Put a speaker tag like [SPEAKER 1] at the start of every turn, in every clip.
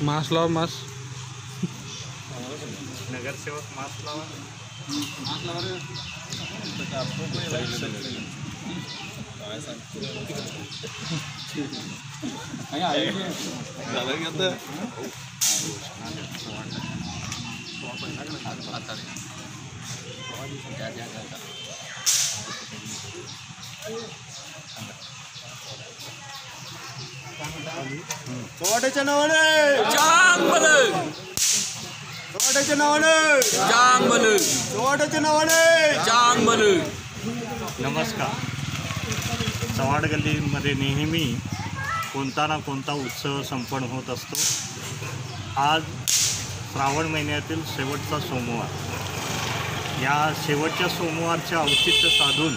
[SPEAKER 1] Mask लावा, mask.
[SPEAKER 2] नगरसेवक mask लावा.
[SPEAKER 3] चव्हाट्याच्या नावाने
[SPEAKER 1] चांगलं,
[SPEAKER 3] चव्हाट्याच्या नावाने
[SPEAKER 1] चांगलं,
[SPEAKER 3] चव्हाट्याच्या नावाने
[SPEAKER 1] चांगलं.
[SPEAKER 2] नमस्कार. चव्हाड गल्लीमध्ये नेहमी कोणता ना कोणता उत्सव संपन्न होत असतो. आज श्रावण महिन्यातील शेवटचा सोमवार. या शेवटच्या सोमवारचे औचित्य साधून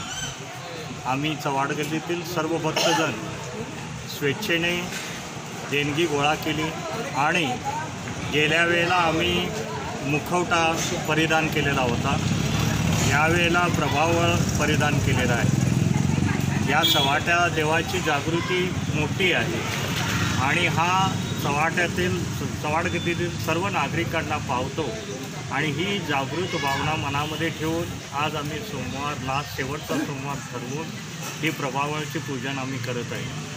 [SPEAKER 2] आम्ही चव्हाड गल्लीतील सर्व भक्तजन स्वेच्छेने देणगी गोळा केली आणि गेल्या वेळेला आम्ही मुखवटा परिधान केलेला होता. यावेळेला प्रभावळ परिधान केलेला आहे. या चव्हाट्या देवाची जागृती मोठी आहे आणि हा चव्हाड गल्लीतील सर्व नागरिकांना पावतो आणि ही जागृत भावना मनामध्ये ठेवून आज आम्ही सोमवारला शेवटचा सोमवार ठरवून ही प्रभावळाचे पूजन आम्ही करत आहे.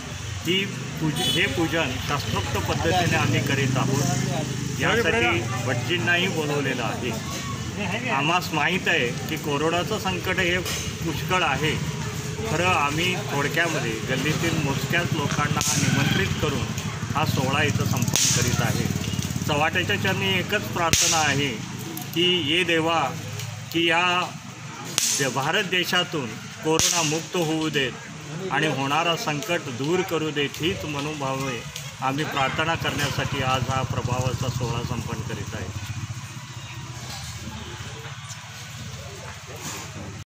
[SPEAKER 2] हे पूजन शास्त्रोक्त पद्धतीने आम्ही करीत आहोत. यासाठी भटजींनाही बोलवलेलं आहे. आम्हास माहीत आहे की कोरोनाचं संकट हे पुष्कळ आहे. खरं आम्ही थोडक्यामध्ये गल्लीतील मोजक्याच लोकांना निमंत्रित करून हा सोहळा इथं संपन्न करीत आहे. चव्हाट्याच्या चरणी एकच प्रार्थना आहे की ये देवा की या भारत देशातून कोरोना मुक्त होऊ देत आणि होणारा संकट दूर करू देत. हीच मनोभावे आम्ही प्रार्थना करण्यासाठी आज हा प्रभावाचा सोहळा संपन्न करीत आहे.